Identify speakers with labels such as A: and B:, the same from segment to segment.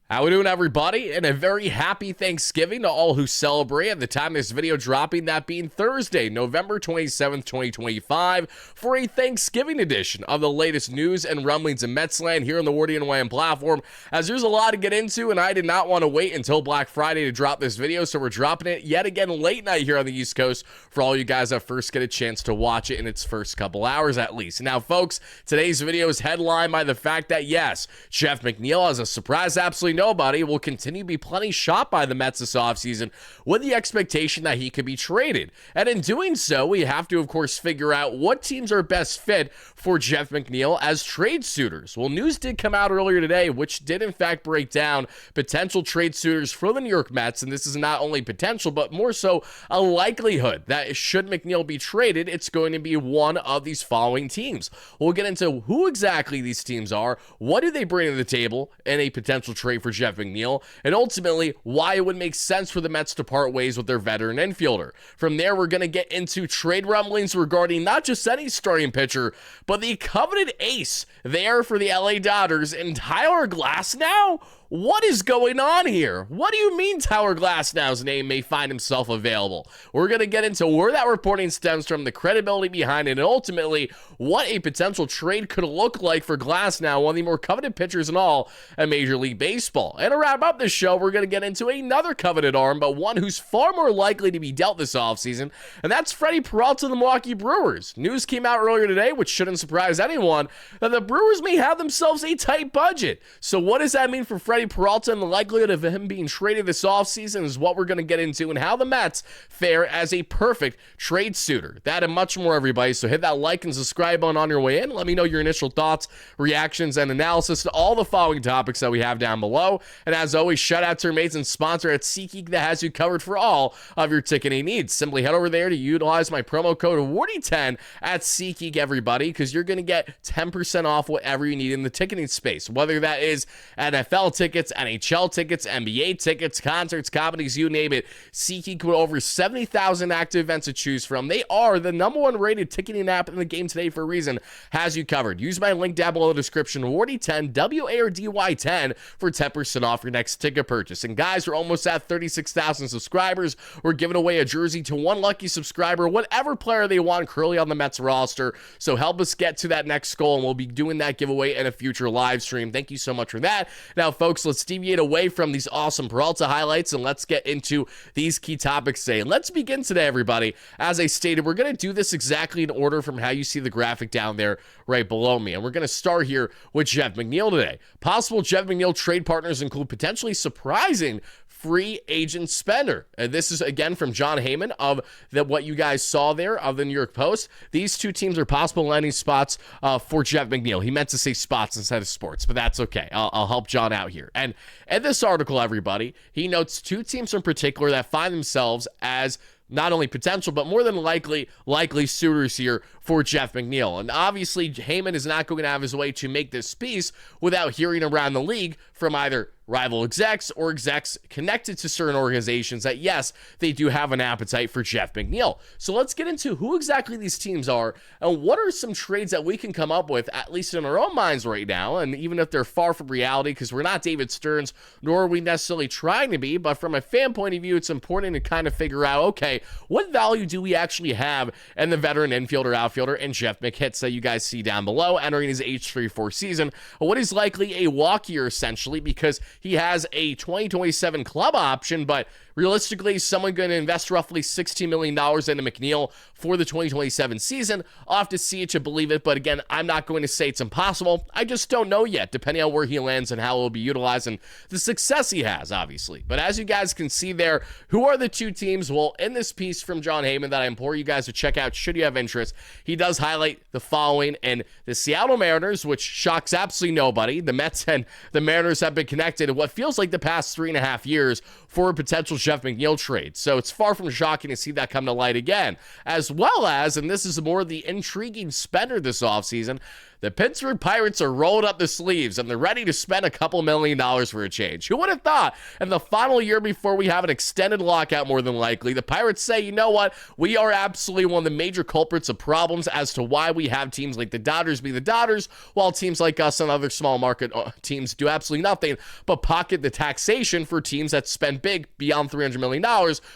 A: How we doing, everybody? And a very happy Thanksgiving to all who celebrate at the time of this video dropping, that being Thursday, November 27th, 2025, for a Thanksgiving edition of the latest news and rumblings in Metsland here on the WardyNYM platform, as there's a lot to get into, and I did not want to wait until Black Friday to drop this video, so we're dropping it yet again late night here on the East Coast for all you guys that first get a chance to watch it in its first couple hours at least. Now, folks, today's video is headlined by the fact that, yes, Jeff McNeil, as a surprise absolutely nobody, will continue to be plenty shot by the Mets this offseason with the expectation that he could be traded. And in doing so, we have to, of course, figure out what teams are best fit for Jeff McNeil as trade suitors. Well, news did come out earlier today, which did in fact break down potential trade suitors for the New York Mets. And this is not only potential, but more so a likelihood that should McNeil be traded, it's going to be one of these following teams. We'll get into who exactly these teams are, what do they bring to the table in a potential trade for Jeff McNeil, and ultimately why it would make sense for the Mets to part ways with their veteran infielder. From there, we're going to get into trade rumblings regarding not just any starting pitcher, but the coveted ace there for the LA Dodgers and Tyler Glasnow. What is going on here? What do you mean Tyler Glasnow's name may find himself available? We're going to get into where that reporting stems from, the credibility behind it, and ultimately what a potential trade could look like for Glasnow, one of the more coveted pitchers in all of Major League Baseball. And to wrap up this show, we're going to get into another coveted arm, but one who's far more likely to be dealt this offseason, and that's Freddie Peralta of the Milwaukee Brewers. News came out earlier today, which shouldn't surprise anyone, that the Brewers may have themselves a tight budget. So what does that mean for Freddie Peralta, and the likelihood of him being traded this offseason is what we're going to get into, and how the Mets fare as a perfect trade suitor. That and much more, everybody. So hit that like and subscribe button on your way in. Let me know your initial thoughts, reactions, and analysis to all the following topics that we have down below. And as always, shout out to our mates and sponsor at SeatGeek that has you covered for all of your ticketing needs. Simply head over there to utilize my promo code WARDY10 at SeatGeek, everybody, because you're going to get 10% off whatever you need in the ticketing space, whether that is NFL tickets, NHL tickets, NBA tickets, concerts, comedies, you name it. SeatGeek with over 70,000 active events to choose from. They are the #1 rated ticketing app in the game today for a reason. Has you covered. Use my link down below in the description, WARDY10, WARDY10, for 10% off your next ticket purchase. And guys, we're almost at 36,000 subscribers. We're giving away a jersey to one lucky subscriber, whatever player they want currently on the Mets roster. So help us get to that next goal, and we'll be doing that giveaway in a future live stream. Thank you so much for that. Now, folks, let's deviate away from these awesome Peralta highlights and let's get into these key topics today. Let's begin today, everybody. As I stated, we're going to do this exactly in order from how you see the graphic down there right below me. And we're going to start here with Jeff McNeil today. Possible Jeff McNeil trade partners include potentially surprising free agent spender. And this is again from John Heyman of what you guys saw there of the New York Post. These two teams are possible landing spots for Jeff McNeil. He meant to say spots instead of sports, but that's okay. I'll help John out here. And in this article, everybody, he notes two teams in particular that find themselves as not only potential, but more than likely suitors here for Jeff McNeil. And obviously, Heyman is not going to have his way to make this piece without hearing around the league from either rival execs or execs connected to certain organizations that, yes, they do have an appetite for Jeff McNeil. So let's get into who exactly these teams are and what are some trades that we can come up with, at least in our own minds right now, and even if they're far from reality, because we're not David Stearns, nor are we necessarily trying to be, but from a fan point of view, it's important to kind of figure out, okay, what value do we actually have in the veteran infielder, outfielder, and Jeff McHitz that you guys see down below, entering his age 34 season, what is likely a walk year, essentially, because he has a 2027 club option, but realistically, someone going to invest roughly $16 million into McNeil for the 2027 season. I'll have to see it to believe it, but again, I'm not going to say it's impossible. I just don't know yet, depending on where he lands and how it will be utilized and the success he has, obviously. But as you guys can see there, who are the two teams? Well, in this piece from John Heyman that I implore you guys to check out should you have interest, he does highlight the following, and the Seattle Mariners, which shocks absolutely nobody. The Mets and the Mariners have been connected in what feels like the past 3.5 years for a potential Jeff McNeil trade. So it's far from shocking to see that come to light again. As well as, and this is more the intriguing spender this offseason, The Pittsburgh Pirates are rolled up the sleeves and they're ready to spend a couple $1 million for a change. Who would have thought in the final year before we have an extended lockout, more than likely, the Pirates say, you know what, we are absolutely one of the major culprits of problems as to why we have teams like the Dodgers be the Dodgers, while teams like us and other small market teams do absolutely nothing but pocket the taxation for teams that spend big beyond $300 million,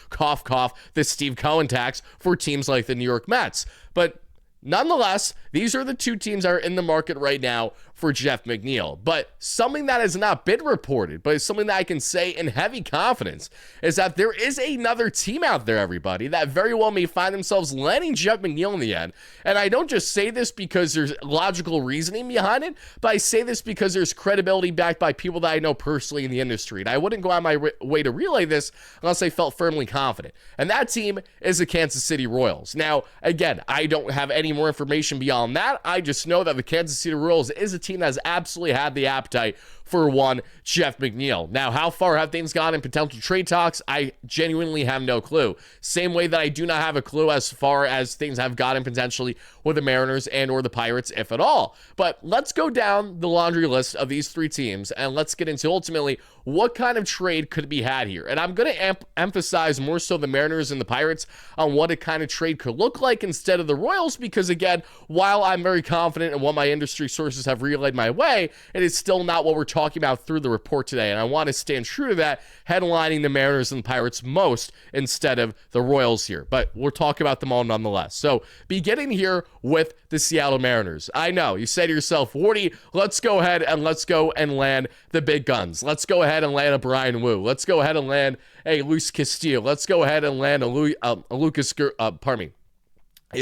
A: cough, cough, the Steve Cohen tax for teams like the New York Mets. But nonetheless, these are the two teams that are in the market right now for Jeff McNeil. But something that has not been reported, but it's something that I can say in heavy confidence, is that there is another team out there, everybody, that very well may find themselves landing Jeff McNeil in the end. And I don't just say this because there's logical reasoning behind it, but I say this because there's credibility backed by people that I know personally in the industry. And I wouldn't go out my way to relay this unless I felt firmly confident. And that team is the Kansas City Royals. Now, again, I don't have any more information beyond that. I just know that the Kansas City Royals is a team that has absolutely had the appetite for one Jeff McNeil. Now, how far have things gone in potential trade talks? I genuinely have no clue. Same way that I do not have a clue as far as things have gotten potentially with the Mariners and or the Pirates, if at all. But let's go down the laundry list of these three teams and let's get into ultimately what kind of trade could be had here. And I'm going to emphasize more so the Mariners and the Pirates on what a kind of trade could look like instead of the Royals, because again, while I'm very confident in what my industry sources have relayed my way, it is still not what we're talking about through the report today, and I want to stand true to that, headlining the Mariners and the Pirates most instead of the Royals here, but we'll talk about them all nonetheless. So beginning here with the Seattle Mariners. I know you say to yourself, Wardy, let's go ahead and let's go and land the big guns. Let's go ahead and land a Brian Wu. Let's go ahead and land a Luis Castillo. Let's go ahead and land a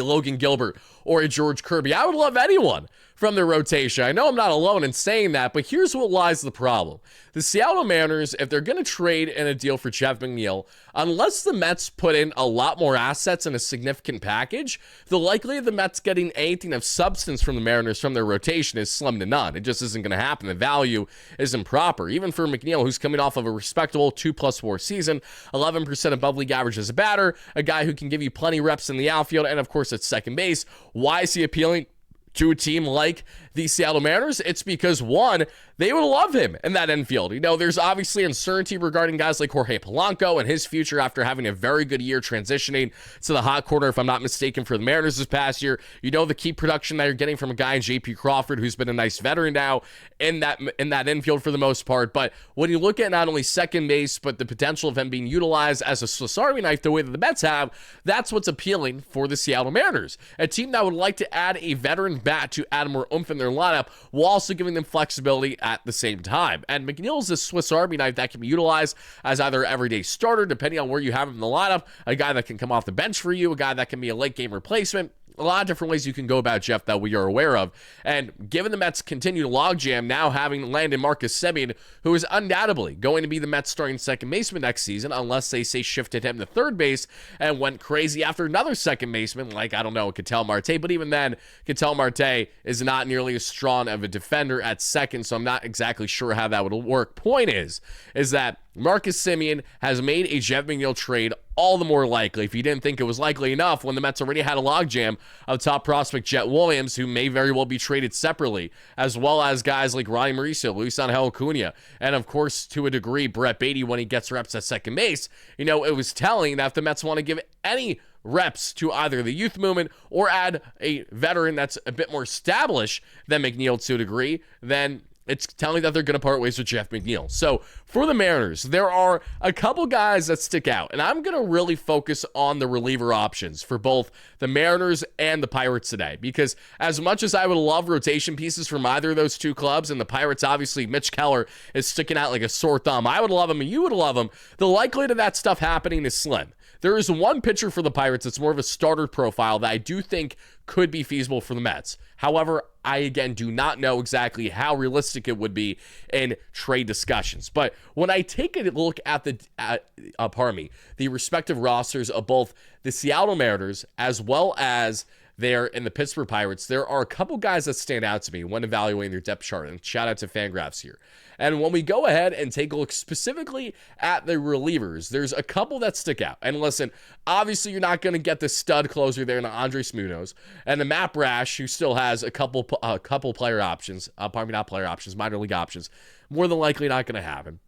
A: Logan Gilbert or a George Kirby. I would love anyone from their rotation. I know I'm not alone in saying that, but here's what lies the problem. The Seattle Mariners, if they're going to trade in a deal for Jeff McNeil, unless the Mets put in a lot more assets in a significant package, the likelihood of the Mets getting anything of substance from the Mariners from their rotation is slim to none. It just isn't going to happen. The value is improper. Even for McNeil, who's coming off of a respectable 2+4 season, 11% above league average as a batter, a guy who can give you plenty reps in the outfield, and of course at second base. Why is he appealing to a team like the Seattle Mariners? It's because, one, they would love him in that infield. You know, there's obviously uncertainty regarding guys like Jorge Polanco and his future after having a very good year transitioning to the hot corner, if I'm not mistaken, for the Mariners this past year. You know, the key production that you're getting from a guy in J.P. Crawford, who's been a nice veteran now in that infield for the most part. But when you look at not only second base, but the potential of him being utilized as a Swiss Army knife the way that the Mets have, that's what's appealing for the Seattle Mariners. A team that would like to add a veteran bat to add more oomph in their lineup while also giving them flexibility at the same time. And McNeil is a Swiss Army knife that can be utilized as either everyday starter, depending on where you have him in the lineup, a guy that can come off the bench for you, a guy that can be a late game replacement. A lot of different ways you can go about Jeff that we are aware of. And given the Mets' continued logjam, now having landed Marcus Semien, who is undoubtedly going to be the Mets starting second baseman next season, unless they say shifted him to third base and went crazy after another second baseman, like, I don't know, Ketel Marte. But even then, Ketel Marte is not nearly as strong of a defender at second, so I'm not exactly sure how that would work. Point is that Marcus Semien has made a Jeff McNeil trade all the more likely, if you didn't think it was likely enough, when the Mets already had a logjam of top prospect Jet Williams, who may very well be traded separately, as well as guys like Ronnie Mauricio, Luis Angel Acuna, and of course, to a degree, Brett Beatty when he gets reps at second base. You know, it was telling that if the Mets want to give any reps to either the youth movement or add a veteran that's a bit more established than McNeil to a degree, then it's telling that they're going to part ways with Jeff McNeil. So for the Mariners, there are a couple guys that stick out, and I'm going to really focus on the reliever options for both the Mariners and the Pirates today, because as much as I would love rotation pieces from either of those two clubs, and the Pirates, obviously, Mitch Keller is sticking out like a sore thumb. I would love him, and you would love him. The likelihood of that stuff happening is slim. There is one pitcher for the Pirates that's more of a starter profile that I do think could be feasible for the Mets. However, I, again, do not know exactly how realistic it would be in trade discussions. But when I take a look at the respective rosters of both the Seattle Mariners as well as there in the Pittsburgh Pirates, there are a couple guys that stand out to me when evaluating their depth chart, and shout out to Fangraphs here. And when we go ahead and take a look specifically at the relievers, there's a couple that stick out. And listen, obviously you're not going to get the stud closer there in Andres Munoz, and the Matt Brash, who still has a couple player options, not player options, minor league options, more than likely not going to happen.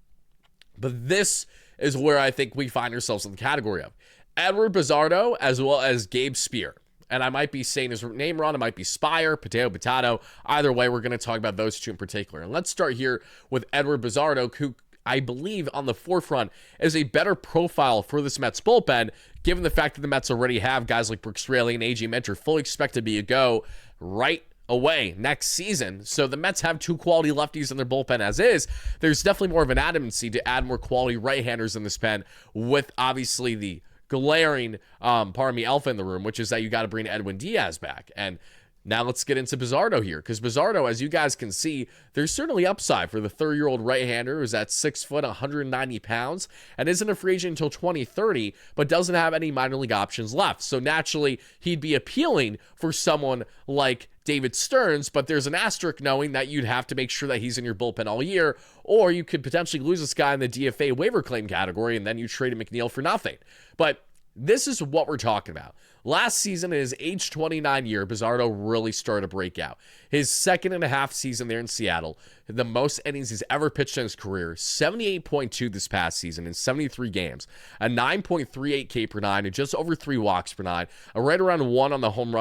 A: But this is where I think we find ourselves in the category of Edward Bizardo as well as Gabe Spear. And I might be saying his name wrong. It might be Spire, Potato. Either way, we're going to talk about those two in particular. And let's start here with Edward Bizardo, who I believe on the forefront is a better profile for this Mets bullpen, given the fact that the Mets already have guys like Brooks Raley and A.J. Minter fully expected to be a go right away next season. So the Mets have two quality lefties in their bullpen as is. There's definitely more of an adamancy to add more quality right-handers in this pen, with obviously the glaring, alpha in the room, which is that you got to bring Edwin Diaz back. And now let's get into Bizardo here, because Bizardo, as you guys can see, there's certainly upside for the 30-year-old right-hander who's at 6 foot, 190 pounds, and isn't a free agent until 2030, but doesn't have any minor league options left. So naturally, he'd be appealing for someone like David Stearns, but there's an asterisk knowing that you'd have to make sure that he's in your bullpen all year, or you could potentially lose this guy in the DFA waiver claim category, and then you trade McNeil for nothing. But this is what we're talking about. Last season, in his age 29 year, Bizardo really started to break out. His 2.5 season there in Seattle, the most innings he's ever pitched in his career, 78.2 this past season in 73 games, a 9.38 K per nine, and just over 3 walks per nine, a right around 1 on the home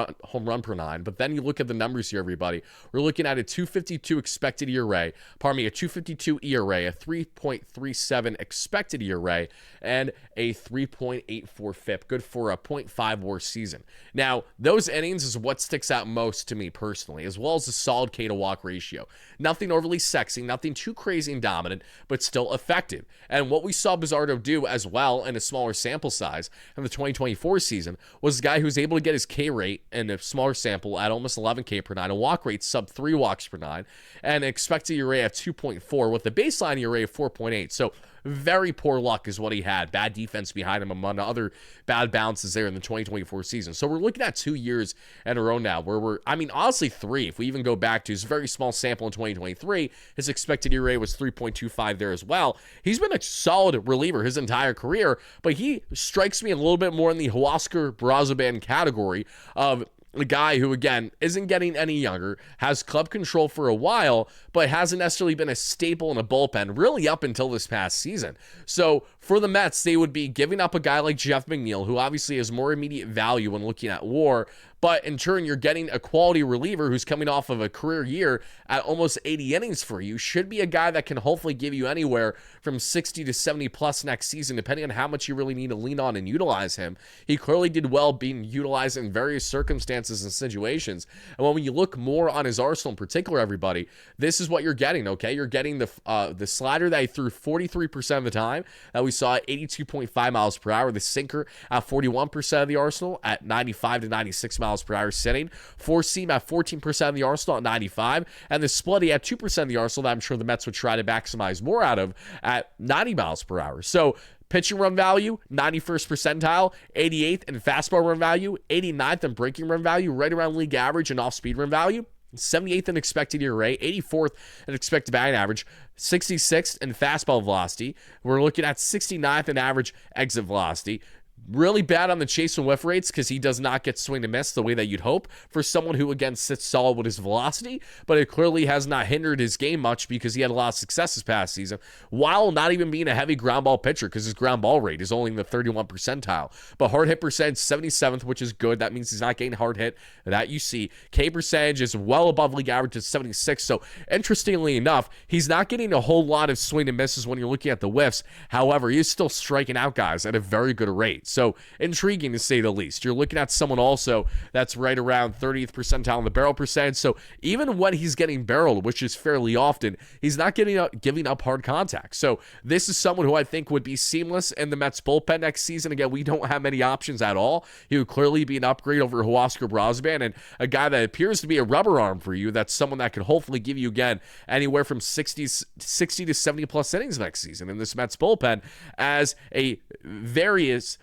A: run per nine. But then you look at the numbers here, everybody. We're looking at a 2.52 expected ERA, a 2.52 ERA, a 3.37 expected ERA, and a 3.84 FIP, good for a .5 WAR season. Now, those innings is what sticks out most to me personally, as well as a solid K to walk ratio. Nothing overly sexy, nothing too crazy and dominant, but still effective. And what we saw Bizardo do as well in a smaller sample size in the 2024 season was a guy who's able to get his K rate in a smaller sample at almost 11 K per nine, a walk rate sub 3 walks per nine, and an expected ERA of 2.4 with a baseline ERA of 4.8. So very poor luck is what he had. Bad defense behind him, among other bad bounces there in the 2024 season. So we're looking at 2 years in a row now where honestly 3. If we even go back to his very small sample in 2023, his expected ERA was 3.25 there as well. He's been a solid reliever his entire career, but he strikes me a little bit more in the Huascar Brazoban category of a guy who, again, isn't getting any younger, has club control for a while, but hasn't necessarily been a staple in a bullpen really up until this past season. So for the Mets, they would be giving up a guy like Jeff McNeil, who obviously has more immediate value when looking at WAR, but in turn, you're getting a quality reliever who's coming off of a career year at almost 80 innings for you. Should be a guy that can hopefully give you anywhere from 60 to 70 plus next season, depending on how much you really need to lean on and utilize him. He clearly did well being utilized in various circumstances and situations. And when you look more on his arsenal in particular, everybody, this is what you're getting, okay? You're getting the slider that he threw 43% of the time, that we saw at 82.5 miles per hour, the sinker at 41% of the arsenal at 95 to 96 miles per hour sitting, 4-seam at 14% of the arsenal at 95, and the splitty at 2% of the arsenal that I'm sure the Mets would try to maximize more out of at 90 miles per hour. So pitching run value, 91st percentile, 88th in fastball run value, 89th in breaking run value, right around league average and off-speed run value, 78th in expected ERA, 84th in expected batting average, 66th in fastball velocity. We're looking at 69th in average exit velocity. Really bad on the chase and whiff rates because he does not get swing and miss the way that you'd hope for someone who, again, sits solid with his velocity, but it clearly has not hindered his game much because he had a lot of success this past season, while not even being a heavy ground ball pitcher because his ground ball rate is only in the 31 percentile. But hard hit percentage, 77th, which is good. That means he's not getting hard hit that you see. K percentage is well above league average at 76. So interestingly enough, he's not getting a whole lot of swing and misses when you're looking at the whiffs. However, he's still striking out guys at a very good rate. So intriguing to say the least. You're looking at someone also that's right around 30th percentile in the barrel percentage. So even when he's getting barreled, which is fairly often, he's not giving up hard contact. So this is someone who I think would be seamless in the Mets bullpen next season. Again, we don't have many options at all. He would clearly be an upgrade over Huascar Brazoban, and a guy that appears to be a rubber arm for you. That's someone that could hopefully give you, again, anywhere from 60 to 70 plus innings next season in this Mets bullpen as a various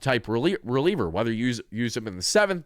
A: type reliever, whether you use him in the 7th,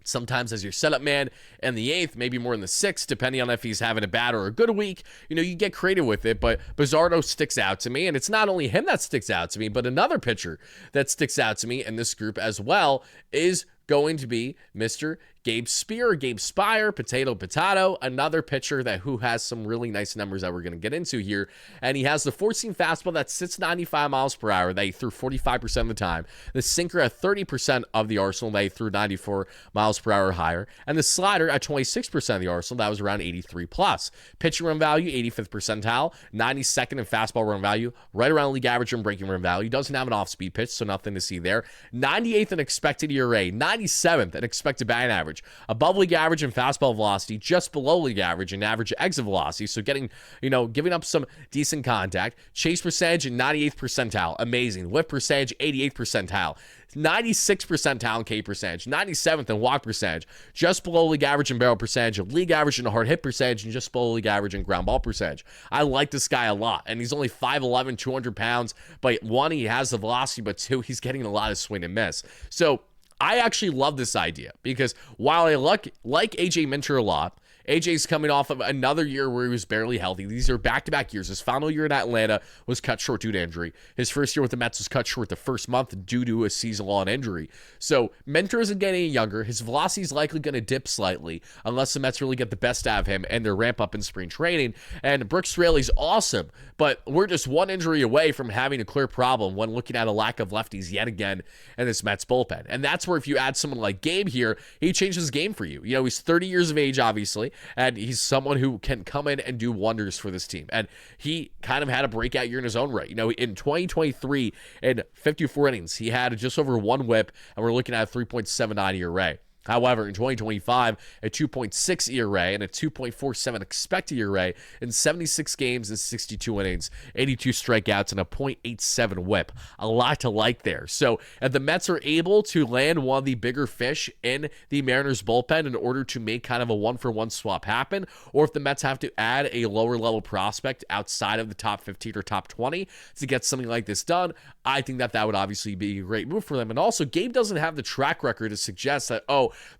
A: sometimes as your setup man in the 8th, maybe more in the 6th, depending on if he's having a bad or a good week. You know, you get creative with it, but Bizzardo sticks out to me, and it's not only him that sticks out to me, but another pitcher that sticks out to me in this group as well is going to be Mr. Gabe Spire, potato, another pitcher who has some really nice numbers that we're going to get into here. And he has the 4-seam fastball that sits 95 miles per hour that he threw 45% of the time. The sinker at 30% of the arsenal that he threw 94 miles per hour or higher. And the slider at 26% of the arsenal that was around 83 plus. Pitching run value, 85th percentile, 92nd in fastball run value, right around league average and breaking run value. Doesn't have an off-speed pitch, so nothing to see there. 98th in expected ERA, 97th in expected batting average. Above league average in fastball velocity, just below league average in average exit velocity. So giving up some decent contact. Chase percentage in 98th percentile, amazing. Whip percentage, 88th percentile. 96th percentile in K percentage, 97th in walk percentage, just below league average in barrel percentage, league average in hard hit percentage, and just below league average in ground ball percentage. I like this guy a lot, and he's only 5'11", 200 pounds, but 1, he has the velocity, but 2, he's getting a lot of swing and miss. So I actually love this idea because while I like AJ Minter a lot, AJ's coming off of another year where he was barely healthy. These are back-to-back years. His final year in Atlanta was cut short due to injury. His first year with the Mets was cut short the first month due to a season-long injury. So Minter isn't getting any younger. His velocity is likely going to dip slightly unless the Mets really get the best out of him and their ramp up in spring training. And Brooks Raley's awesome, but we're just one injury away from having a clear problem when looking at a lack of lefties yet again in this Mets bullpen. And that's where if you add someone like Gabe here, he changes the game for you. You know, he's 30 years of age, obviously, and he's someone who can come in and do wonders for this team. And he kind of had a breakout year in his own right. You know, in 2023, in 54 innings, he had just over 1 whip, and we're looking at a 3.79 ERA. However, in 2025, a 2.6 ERA and a 2.47 expected ERA in 76 games and 62 innings, 82 strikeouts, and a .87 whip. A lot to like there. So if the Mets are able to land one of the bigger fish in the Mariners bullpen in order to make kind of a one-for-one swap happen, or if the Mets have to add a lower-level prospect outside of the top 15 or top 20 to get something like this done, I think that would obviously be a great move for them. And also, Gabe doesn't have the track record to suggest that,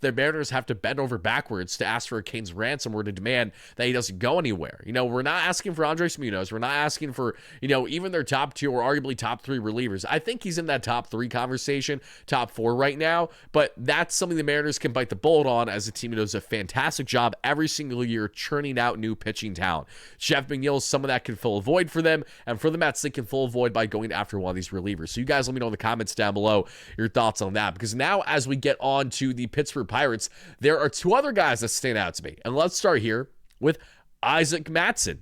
A: the Mariners have to bend over backwards to ask for a Kane's ransom or to demand that he doesn't go anywhere. You know, we're not asking for Andres Munoz. We're not asking for, even their top 2 or arguably top 3 relievers. I think he's in that top 3 conversation, top 4 right now, but that's something the Mariners can bite the bullet on as a team that does a fantastic job every single year churning out new pitching talent. Jeff McNeil's some of that can fill a void for them, and for the Mets, they can fill a void by going after one of these relievers. So you guys let me know in the comments down below your thoughts on that, because now as we get on to the Pittsburgh Pirates, there are 2 other guys that stand out to me. And let's start here with Isaac Mattson.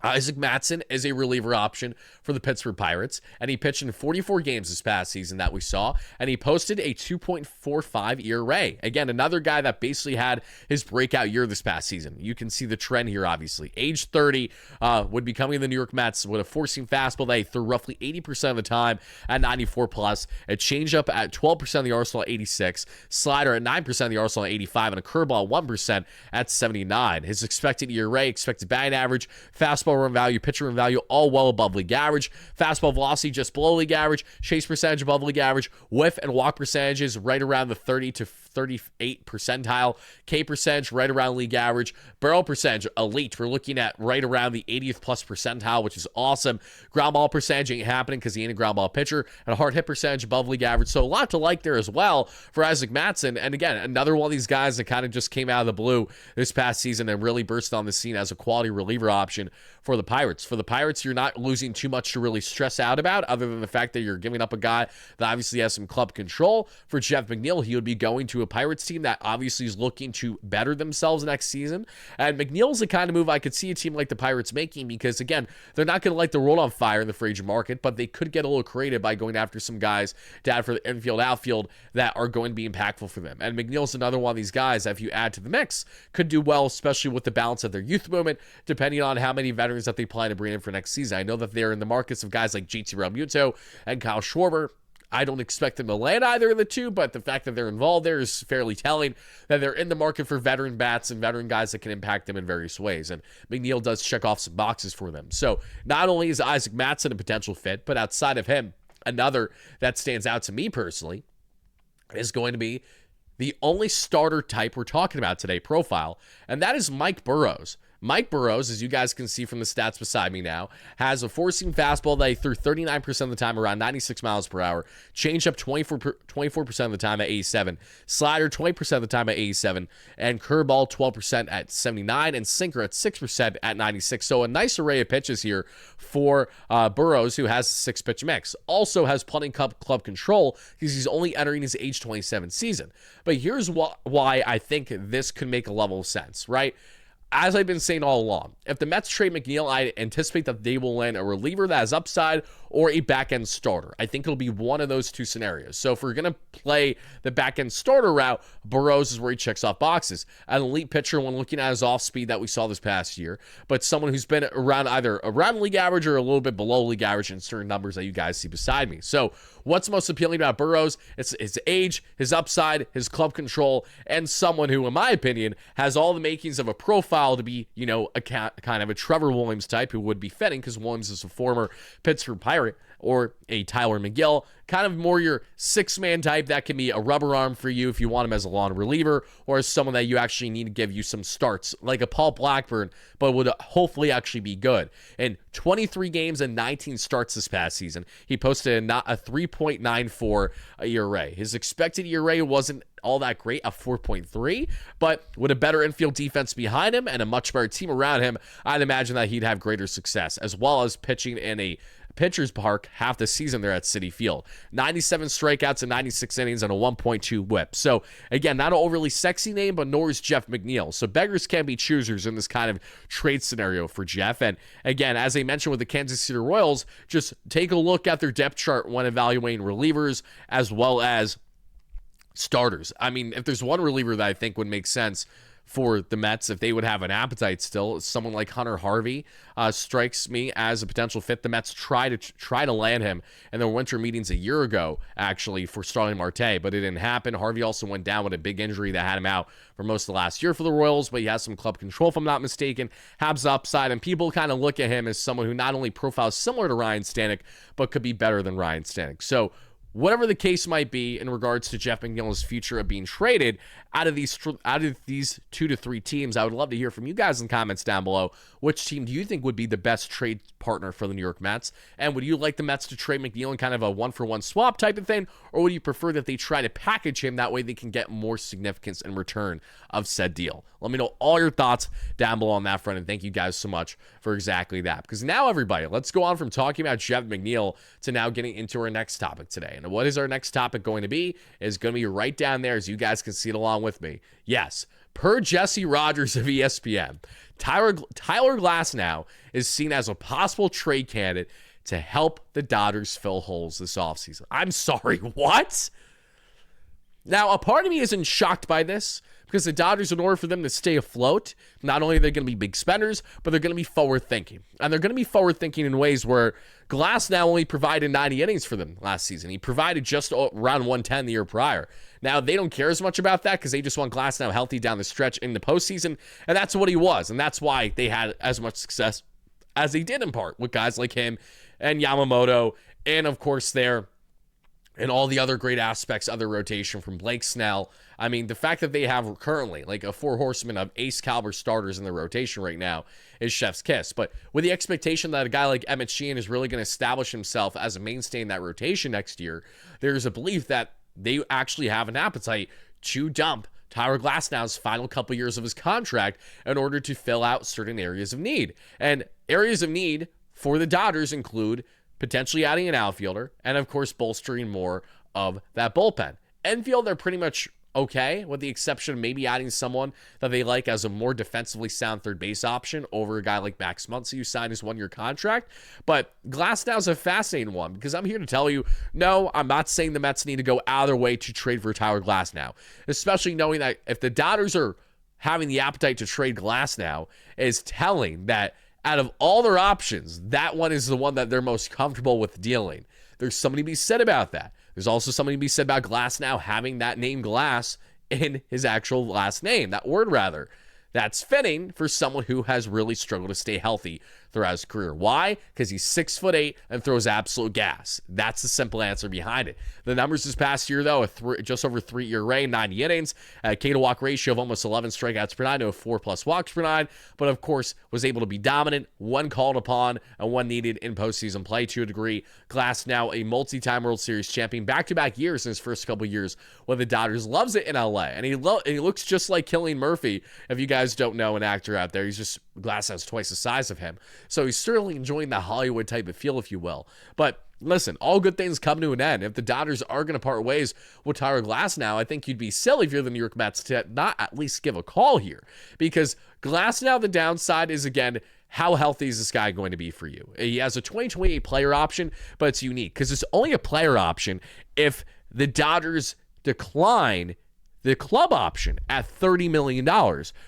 A: Isaac Mattson is a reliever option for the Pittsburgh Pirates, and he pitched in 44 games this past season that we saw, and he posted a 2.45 ERA. Again, another guy that basically had his breakout year this past season. You can see the trend here, obviously. Age 30, would be coming to the New York Mets with a 4-seam fastball that he threw roughly 80% of the time at 94 plus, a changeup at 12% of the arsenal at 86, slider at 9% of the arsenal at 85, and a curveball at 1% at 79. His expected ERA, expected batting average, fastball run value, pitcher run value, all well above league average. Fastball velocity just below league average. Chase percentage above league average. Whiff and walk percentages right around the 30 to 38 percentile. K percentage right around league average. Barrel percentage elite. We're looking at right around the 80th plus percentile, which is awesome. Ground ball percentage ain't happening because he ain't a ground ball pitcher. And a hard hit percentage above league average. So a lot to like there as well for Isaac Mattson. And again, another one of these guys that kind of just came out of the blue this past season and really burst on the scene as a quality reliever option for the Pirates. For the Pirates, you're not losing too much to really stress out about, other than the fact that you're giving up a guy that obviously has some club control. For Jeff McNeil, he would be going to a Pirates team that obviously is looking to better themselves next season. And McNeil's the kind of move I could see a team like the Pirates making, because again, they're not going to light the world on fire in the free agent market, but they could get a little creative by going after some guys to add for the infield, outfield that are going to be impactful for them. And McNeil's another one of these guys that if you add to the mix, could do well, especially with the balance of their youth movement, depending on how many veterans that they plan to bring in for next season. I know that they're in the markets of guys like JT Realmuto and Kyle Schwarber. I don't expect them to land either of the two, but the fact that they're involved there is fairly telling that they're in the market for veteran bats and veteran guys that can impact them in various ways. And McNeil does check off some boxes for them. So not only is Isaac Mattson a potential fit, but outside of him, another that stands out to me personally is going to be the only starter type we're talking about today profile, and that is Mike Burrows. Mike Burrows, as you guys can see from the stats beside me now, has a four-seam fastball that he threw 39% of the time around 96 miles per hour, changeup 24% of the time at 87, slider 20% of the time at 87, and curveball 12% at 79, and sinker at 6% at 96. So a nice array of pitches here for Burrows, who has a 6-pitch mix. Also has plenty of club control because he's only entering his age 27 season. But here's why I think this could make a level of sense, right? As I've been saying all along, if the Mets trade McNeil, I anticipate that they will land a reliever that has upside or a back-end starter. I think it'll be one of those two scenarios. So if we're going to play the back-end starter route, Burrows is where he checks off boxes. An elite pitcher when looking at his off-speed that we saw this past year, but someone who's been around either around league average or a little bit below league average in certain numbers that you guys see beside me. So what's most appealing about Burrows? It's his age, his upside, his club control, and someone who, in my opinion, has all the makings of a profile to be, a kind of a Trevor Williams type, who would be fitting because Williams is a former Pittsburgh Pirate, or a Tyler McGill, kind of more your six-man type that can be a rubber arm for you if you want him as a long reliever, or as someone that you actually need to give you some starts, like a Paul Blackburn, but would hopefully actually be good. In 23 games and 19 starts this past season, he posted a 3.94 ERA. His expected ERA wasn't all that great, a 4.3, but with a better infield defense behind him and a much better team around him, I'd imagine that he'd have greater success, as well as pitching in a pitcher's park half the season there at Citi Field. 97 strikeouts in 96 innings and a 1.2 whip. So again, not an overly sexy name, but nor is Jeff McNeil. So beggars can be choosers in this kind of trade scenario for Jeff. And again, as I mentioned with the Kansas City Royals, just take a look at their depth chart when evaluating relievers as well as starters. I mean, if there's one reliever that I think would make sense for the Mets, if they would have an appetite still, someone like Hunter Harvey strikes me as a potential fit. The Mets try to land him in their winter meetings a year ago, actually, for Starling Marte, but it didn't happen. Harvey also went down with a big injury that had him out for most of the last year for the Royals, but he has some club control, if I'm not mistaken, has upside, and people kind of look at him as someone who not only profiles similar to Ryan Stanek, but could be better than Ryan Stanek. So whatever the case might be in regards to Jeff McNeil's future of being traded, out of these 2 to 3 teams, I would love to hear from you guys in comments down below. Which team do you think would be the best trade partner for the New York Mets? And would you like the Mets to trade McNeil in kind of a 1-for-1 swap type of thing? Or would you prefer that they try to package him? That way they can get more significance in return of said deal. Let me know all your thoughts down below on that front. And thank you guys so much for exactly that. Because now, everybody, let's go on from talking about Jeff McNeil to now getting into our next topic today. And what is our next topic going to be? Is going to be right down there, as you guys can see it along with me. Yes, per Jesse Rogers of ESPN, Tyler Glasnow is seen as a possible trade candidate to help the Dodgers fill holes this offseason. I'm sorry, what? Now, a part of me isn't shocked by this, because the Dodgers, in order for them to stay afloat, not only are they going to be big spenders, but they're going to be forward-thinking. And they're going to be forward-thinking in ways where Glasnow only provided 90 innings for them last season. He provided just around 110 the year prior. Now, they don't care as much about that because they just want Glasnow healthy down the stretch in the postseason, and that's what he was. And that's why they had as much success as they did in part with guys like him and Yamamoto, and of course and all the other great aspects of their rotation from Blake Snell. I mean, the fact that they have currently like a 4 horsemen of ace caliber starters in their rotation right now is chef's kiss. But with the expectation that a guy like Emmett Sheehan is really going to establish himself as a mainstay in that rotation next year, there's a belief that they actually have an appetite to dump Tyler Glasnow's final couple years of his contract in order to fill out certain areas of need. And areas of need for the Dodgers include potentially adding an outfielder, and of course bolstering more of that bullpen. Infield, they're pretty much okay, with the exception of maybe adding someone that they like as a more defensively sound third base option over a guy like Max Muncy, who signed his 1-year contract. But Glasnow's a fascinating one, because I'm here to tell you, no, I'm not saying the Mets need to go out of their way to trade for Tyler Glasnow, especially knowing that if the Dodgers are having the appetite to trade Glasnow, is telling that out of all their options, that one is the one that they're most comfortable with dealing. There's something to be said about that. There's also something to be said about Glasnow having that name Glass in his actual last name, that word rather. That's fitting for someone who has really struggled to stay healthy throughout his career. Why? Because he's 6'8" and throws absolute gas. That's the simple answer behind it. The numbers this past year, though, just over 3-year reign, 90 innings, a K to walk ratio of almost 11 strikeouts per nine to 4+ walks per nine, but of course was able to be dominant when called upon and when needed in postseason play to a degree. Glasnow, a multi-time World Series champion, back-to-back years in his first couple years with the Dodgers, loves it in LA, and he looks just like Cillian Murphy. If you guys don't know an actor out there, Glasnow's twice the size of him, so he's certainly enjoying the Hollywood type of feel, if you will. But listen, all good things come to an end. If the Dodgers are going to part ways with Tyler Glasnow, I think you'd be silly if you're the New York Mets to not at least give a call here, because Glasnow, the downside is, again, how healthy is this guy going to be for you? He has a 2028 player option, but it's unique because it's only a player option if the Dodgers decline the club option at $30 million.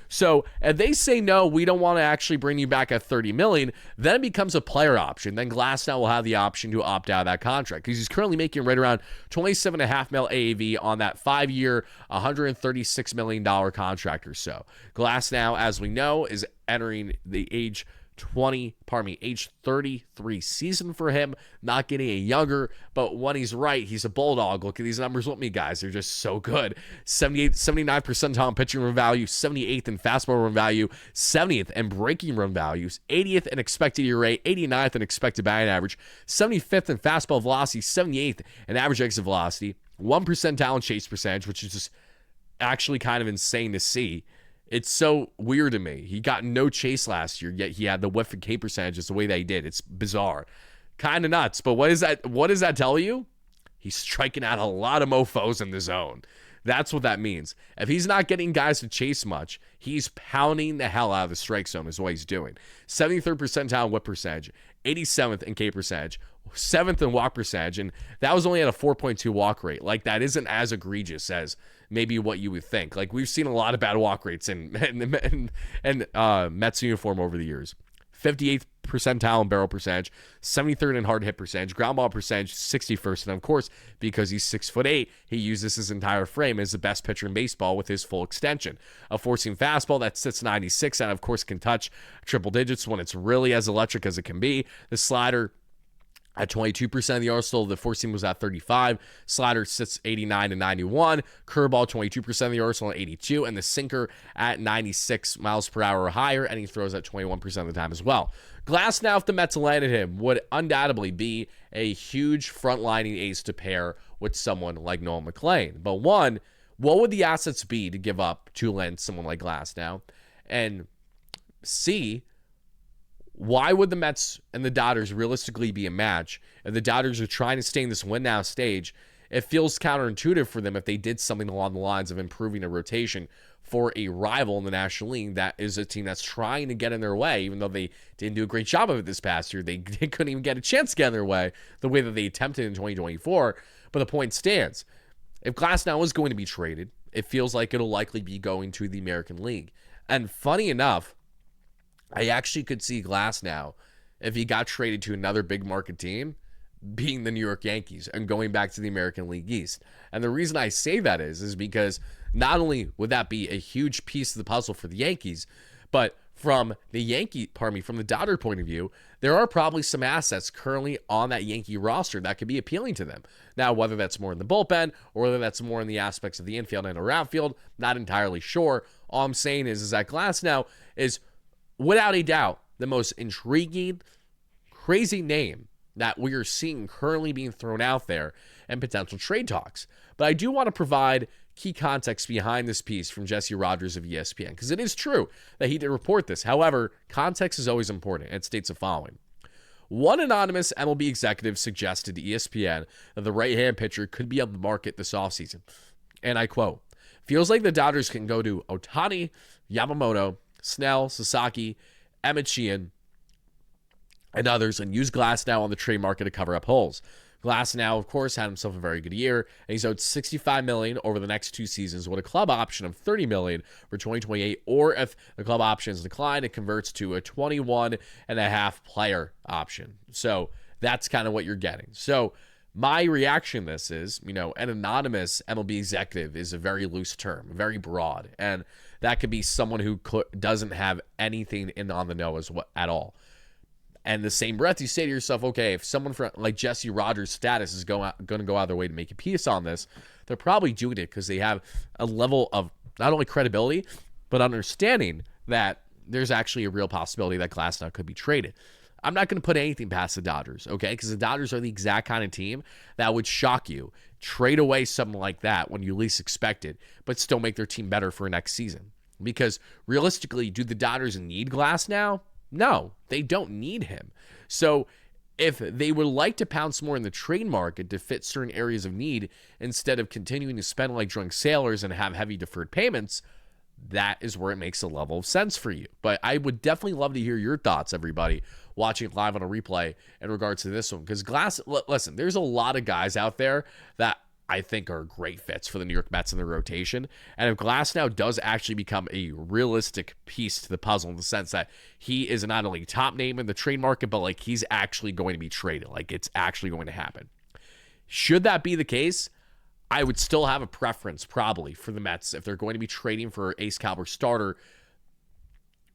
A: So if they say, no, we don't want to actually bring you back at $30 million, then it becomes a player option. Then Glasnow will have the option to opt out of that contract because he's currently making right around $27.5 million AAV on that 5-year, $136 million contract or so. Glasnow, as we know, is entering the age 33 season for him, not getting any younger, but when he's right, he's a bulldog. Look at these numbers with me, guys. They're just so good. 79th percentile in pitching run value, 78th in fastball run value, 70th in breaking run values, 80th in expected ERA, 89th in expected batting average, 75th in fastball velocity, 78th in average exit velocity, 1 percentile in chase percentage, which is just actually kind of insane to see. It's so weird to me. He got no chase last year, yet he had the whiff and K percentages the way that he did. It's bizarre. Kind of nuts. But what does that tell you? He's striking out a lot of mofos in the zone. That's what that means. If he's not getting guys to chase much, he's pounding the hell out of the strike zone is what he's doing. 73rd percentile in whip percentage, 87th in K percentage, 7th in walk percentage, and that was only at a 4.2 walk rate. Like, that isn't as egregious as maybe what you would think. Like, we've seen a lot of bad walk rates in Mets uniform over the years. 58th percentile in barrel percentage, 73rd in hard hit percentage, ground ball percentage, 61st. And of course, because he's 6'8", he uses his entire frame as the best pitcher in baseball with his full extension. A four-seam fastball that sits 96 and of course can touch triple digits when it's really as electric as it can be. The slider at 22% of the arsenal, the four-seam was at 35. Slider sits 89 and 91. Curveball, 22% of the arsenal at 82. And the sinker at 96 miles per hour or higher, and he throws at 21% of the time as well. Glasnow, if the Mets landed him, would undoubtedly be a huge front-lining ace to pair with someone like Noah McLean. But one, what would the assets be to give up to land someone like Glasnow? And C, why would the Mets and the Dodgers realistically be a match if the Dodgers are trying to stay in this win-now stage? It feels counterintuitive for them if they did something along the lines of improving a rotation for a rival in the National League that is a team that's trying to get in their way, even though they didn't do a great job of it this past year. They couldn't even get a chance to get in their way the way that they attempted in 2024. But the point stands. If Glasnow is going to be traded, it feels like it'll likely be going to the American League. And funny enough, I actually could see Glasnow, if he got traded to another big market team, being the New York Yankees and going back to the American League East. And the reason I say that is because not only would that be a huge piece of the puzzle for the Yankees, but from the Dodger point of view, there are probably some assets currently on that Yankee roster that could be appealing to them. Now, whether that's more in the bullpen or whether that's more in the aspects of the infield and around field, not entirely sure. All I'm saying is that Glasnow is, without a doubt, the most intriguing, crazy name that we are seeing currently being thrown out there in potential trade talks. But I do want to provide key context behind this piece from Jesse Rogers of ESPN, because it is true that he did report this. However, context is always important. It states the following. One anonymous MLB executive suggested to ESPN that the right-hand pitcher could be on the market this offseason. And I quote, "Feels like the Dodgers can go to Ohtani, Yamamoto, Snell, Sasaki, Emmett Sheehan, and others, and use Glasnow on the trade market to cover up holes." Glasnow, of course, had himself a very good year, and he's owed $65 million over the next 2 seasons with a club option of $30 million for 2028, or if the club option is declined, it converts to a 21.5 player option. So that's kind of what you're getting. So my reaction to this is, an anonymous MLB executive is a very loose term, very broad, and that could be someone who doesn't have anything on the know at all. And the same breath, you say to yourself, okay, if someone from like Jesse Rogers' status is going to go out of their way to make a piece on this, they're probably doing it because they have a level of not only credibility, but understanding that there's actually a real possibility that Glasnow could be traded. I'm not going to put anything past the Dodgers, okay? Because the Dodgers are the exact kind of team that would shock you. Trade away something like that when you least expect it, but still make their team better for next season. Because realistically, do the Dodgers need Glasnow? No, they don't need him. So if they would like to pounce more in the trade market to fit certain areas of need instead of continuing to spend like drunk sailors and have heavy deferred payments, that is where it makes a level of sense for you. But I would definitely love to hear your thoughts, everybody, watching it live on a replay in regards to this one. Because listen, there's a lot of guys out there that I think are great fits for the New York Mets in the rotation. And if Glasnow does actually become a realistic piece to the puzzle in the sense that he is not only top name in the trade market, but like he's actually going to be traded, like it's actually going to happen. Should that be the case, I would still have a preference probably for the Mets if they're going to be trading for an ace caliber starter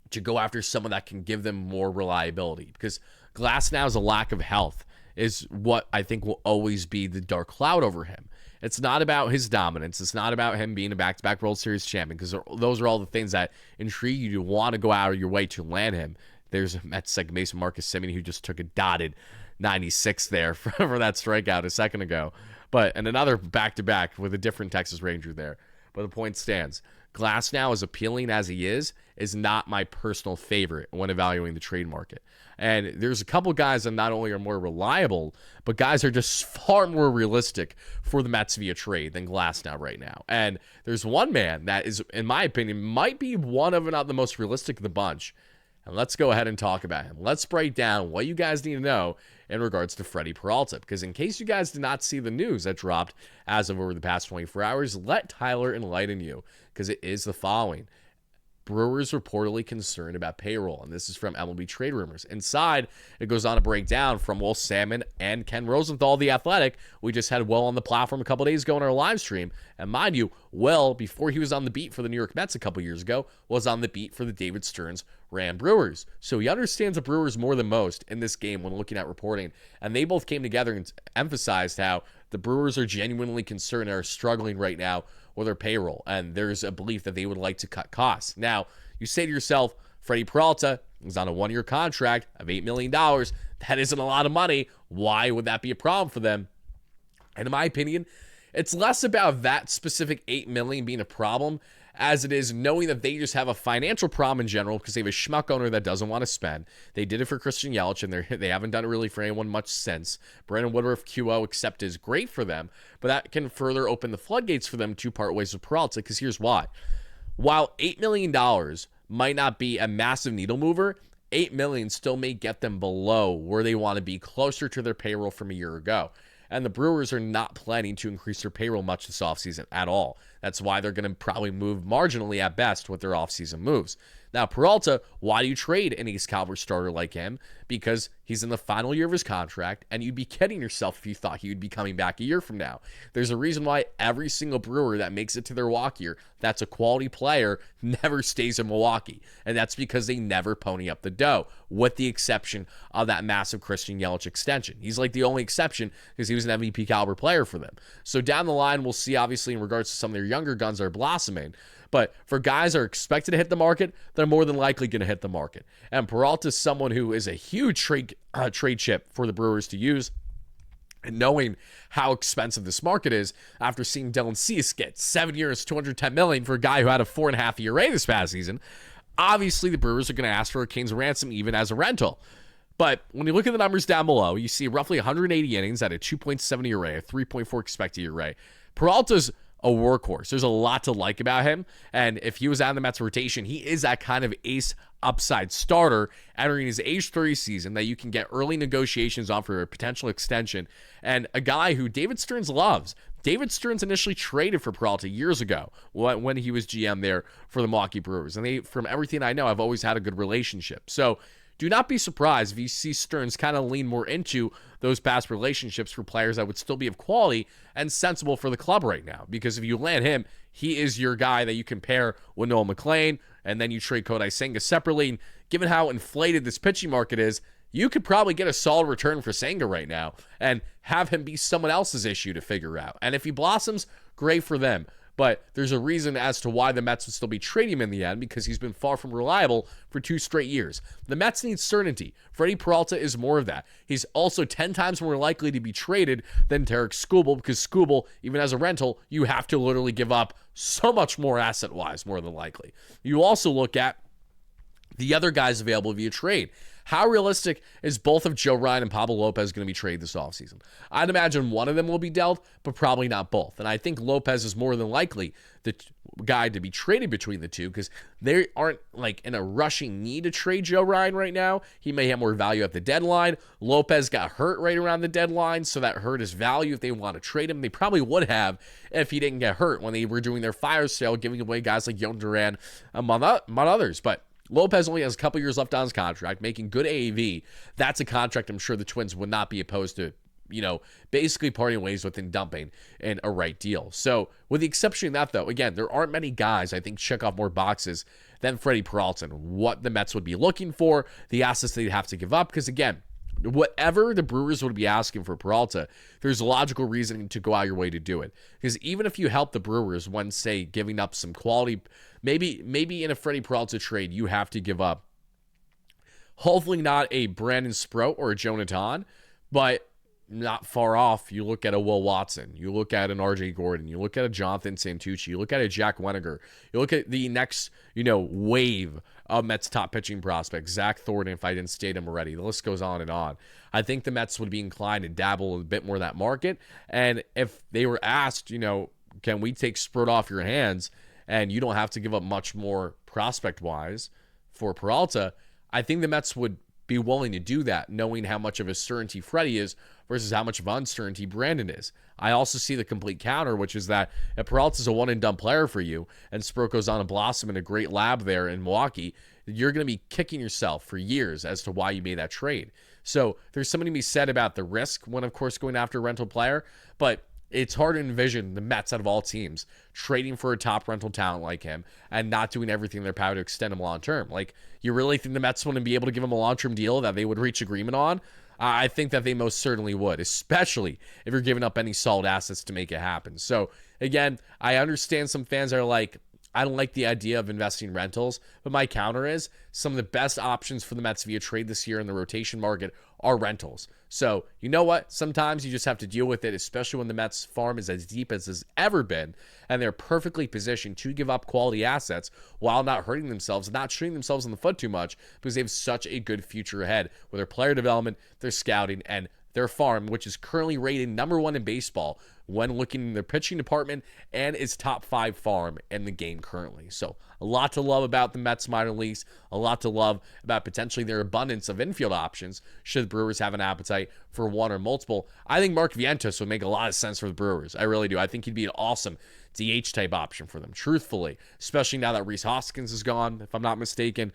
A: to go after someone that can give them more reliability, because Glasnow's a lack of health is what I think will always be the dark cloud over him. It's not about his dominance. It's not about him being a back-to-back World Series champion, because those are all the things that intrigue you to want to go out of your way to land him. There's a Mets like Mason Marcus Semien who just took a dotted 96 there for that strikeout a second ago. And another back-to-back with a different Texas Ranger there. But the point stands. Glasnow, as appealing as he is not my personal favorite when evaluating the trade market. And there's a couple guys that not only are more reliable, but guys are just far more realistic for the Mets via trade than Glasnow right now. And there's one man that is, in my opinion, might be one of, not the most realistic of the bunch. And let's go ahead and talk about him. Let's break down what you guys need to know in regards to Freddie Peralta. Because in case you guys did not see the news that dropped as of over the past 24 hours, let Tyler enlighten you, because it is the following. Brewers reportedly concerned about payroll, and this is from MLB Trade Rumors. Inside, it goes on to break down from Will Salmon and Ken Rosenthal, The Athletic. We just had Will on the platform a couple days ago in our live stream. And mind you, Will, before he was on the beat for the New York Mets a couple years ago, was on the beat for the David Stearns ran Brewers. So he understands the Brewers more than most in this game when looking at reporting. And they both came together and emphasized how the Brewers are genuinely concerned and are struggling right now with their payroll. And there's a belief that they would like to cut costs. Now, you say to yourself, Freddie Peralta is on a one-year contract of $8 million. That isn't a lot of money. Why would that be a problem for them? And in my opinion, it's less about that specific $8 million being a problem as it is knowing that they just have a financial problem in general because they have a schmuck owner that doesn't want to spend. They did it for Christian Yelich, and they haven't done it really for anyone much since. Brandon Woodruff QO except is great for them, but that can further open the floodgates for them to part ways with Peralta, because here's why. While $8 million might not be a massive needle mover, $8 million still may get them below where they want to be, closer to their payroll from a year ago. And the Brewers are not planning to increase their payroll much this offseason at all. That's why they're going to probably move marginally at best with their offseason moves. Now, Peralta, why do you trade an ace caliber starter like him? Because he's in the final year of his contract, and you'd be kidding yourself if you thought he would be coming back a year from now. There's a reason why every single Brewer that makes it to their walk year, that's a quality player, never stays in Milwaukee. And that's because they never pony up the dough, with the exception of that massive Christian Yelich extension. He's like the only exception because he was an MVP caliber player for them. So down the line, we'll see, obviously, in regards to some of their younger guns that are blossoming. But for guys that are expected to hit the market, they're more than likely going to hit the market. And Peralta is someone who is a huge trade chip for the Brewers to use. And knowing how expensive this market is, after seeing Dylan Cease get 7 years, $210 million for a guy who had a 4.5 ERA this past season, obviously the Brewers are going to ask for a king's ransom even as a rental. But when you look at the numbers down below, you see roughly 180 innings at a 2.7 ERA, a 3.4 expected ERA. Peralta's a workhorse. There's a lot to like about him. And if he was out in the Mets rotation, he is that kind of ace upside starter entering his age 30 season that you can get early negotiations on for a potential extension. And a guy who David Stearns loves. David Stearns initially traded for Peralta years ago when he was GM there for the Milwaukee Brewers. And they, from everything I know, have always had a good relationship. So do not be surprised if you see Stearns kind of lean more into those past relationships for players that would still be of quality and sensible for the club right now. Because if you land him, he is your guy that you can pair with Noel McLean, and then you trade Kodai Senga separately. And given how inflated this pitching market is, you could probably get a solid return for Senga right now and have him be someone else's issue to figure out. And if he blossoms, great for them. But there's a reason as to why the Mets would still be trading him in the end, because he's been far from reliable for 2 straight years. The Mets need certainty. Freddie Peralta is more of that. He's also 10 times more likely to be traded than Tarik Skubal, because Skubal, even as a rental, you have to literally give up so much more asset-wise, more than likely. You also look at the other guys available via trade. How realistic is both of Joe Ryan and Pablo Lopez going to be traded this offseason? I'd imagine one of them will be dealt, but probably not both. And I think Lopez is more than likely the guy to be traded between the two, because they aren't like in a rushing need to trade Joe Ryan right now. He may have more value at the deadline. Lopez got hurt right around the deadline, so that hurt his value. If they want to trade him, they probably would have if he didn't get hurt when they were doing their fire sale, giving away guys like Yohan Duran, among others. But Lopez only has a couple years left on his contract, making good AAV. That's a contract I'm sure the Twins would not be opposed to, basically parting ways with and dumping in a right deal. So with the exception of that, though, again, there aren't many guys I think check off more boxes than Freddie Peralta, what the Mets would be looking for, the assets they'd have to give up. Because again, whatever the Brewers would be asking for Peralta, there's a logical reasoning to go out your way to do it. Because even if you help the Brewers when, say, giving up some quality, maybe in a Freddie Peralta trade, you have to give up, hopefully not a Brandon Sproat or a Jonathan, but not far off. You look at a Will Watson, you look at an RJ Gordon, you look at a Jonathan Santucci, you look at a Jack Weniger, you look at the next, wave of Mets top pitching prospects, Zach Thornton, if I didn't state him already. The list goes on and on. I think the Mets would be inclined to dabble a bit more in that market. And if they were asked, can we take Sprout off your hands and you don't have to give up much more prospect-wise for Peralta, I think the Mets would be willing to do that, knowing how much of a certainty Freddie is versus how much of uncertainty Brandon is. I also see the complete counter, which is that if Peralta's a one-and-done player for you and Sproat goes on to blossom in a great lab there in Milwaukee, you're going to be kicking yourself for years as to why you made that trade. So there's something to be said about the risk when, of course, going after a rental player, but it's hard to envision the Mets, out of all teams, trading for a top rental talent like him and not doing everything in their power to extend him long-term. Like, you really think the Mets wouldn't be able to give him a long-term deal that they would reach agreement on? I think that they most certainly would, especially if you're giving up any solid assets to make it happen. So, again, I understand some fans are like, I don't like the idea of investing in rentals, but my counter is some of the best options for the Mets via trade this year in the rotation market are rentals. So, you know what? Sometimes you just have to deal with it, especially when the Mets farm is as deep as it's ever been, and they're perfectly positioned to give up quality assets while not hurting themselves and not shooting themselves in the foot too much, because they have such a good future ahead with their player development, their scouting, and their farm, which is currently rated #1 in baseball when looking in their pitching department, and is top 5 farm in the game currently. So a lot to love about the Mets minor leagues, a lot to love about potentially their abundance of infield options should the Brewers have an appetite for one or multiple. I think Mark Vientos would make a lot of sense for the Brewers. I really do. I think he'd be an awesome DH type option for them, truthfully, especially now that Rhys Hoskins is gone, if I'm not mistaken.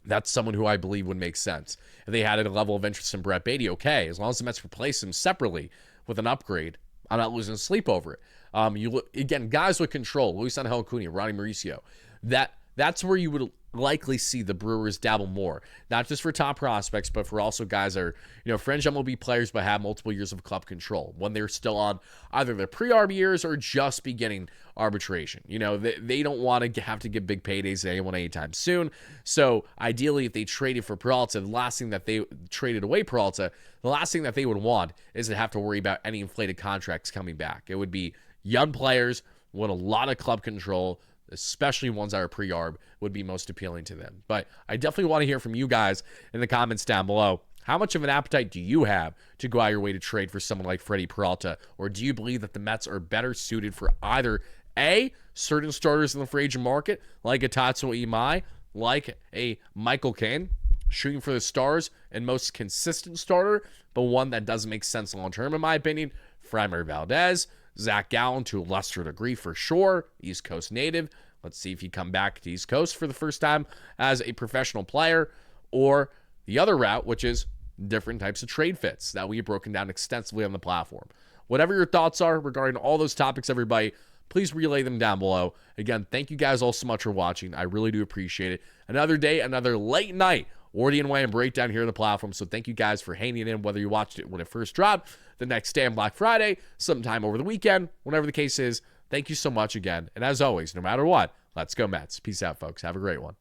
A: That's someone who I believe would make sense. If they had a level of interest in Brett Beatty, okay. As long as the Mets replace him separately with an upgrade, I'm not losing sleep over it. You look again, guys with control, Luis Angel Acuna, Ronnie Mauricio. That's where you would likely see the Brewers dabble more, not just for top prospects, but for also guys that are, fringe MLB players but have multiple years of club control when they're still on either their pre-arb years or just beginning arbitration. They don't want to have to give big paydays to anyone anytime soon. So ideally, if they traded for Peralta, the last thing that they traded away Peralta, the last thing that they would want is to have to worry about any inflated contracts coming back. It would be young players with a lot of club control, especially ones that are pre-arb, would be most appealing to them. But I definitely want to hear from you guys in the comments down below. How much of an appetite do you have to go out your way to trade for someone like Freddie Peralta? Or do you believe that the Mets are better suited for either A, certain starters in the free agent market, like a Tatsuo Imai, like a Michael King, shooting for the stars and most consistent starter, but one that doesn't make sense long-term, in my opinion, Framber Valdez, Zach Gallen to a lesser degree for sure, East Coast native. Let's see if he come back to East Coast for the first time as a professional player, or the other route, which is different types of trade fits that we've broken down extensively on the platform. Whatever your thoughts are regarding all those topics, everybody, please relay them down below. Again, thank you guys all so much for watching. I really do appreciate it. Another day, another late night WardyNYM breakdown here on the platform. So thank you guys for hanging in, whether you watched it when it first dropped, the next day on Black Friday, sometime over the weekend, whatever the case is. Thank you so much again. And as always, no matter what, let's go Mets. Peace out, folks. Have a great one.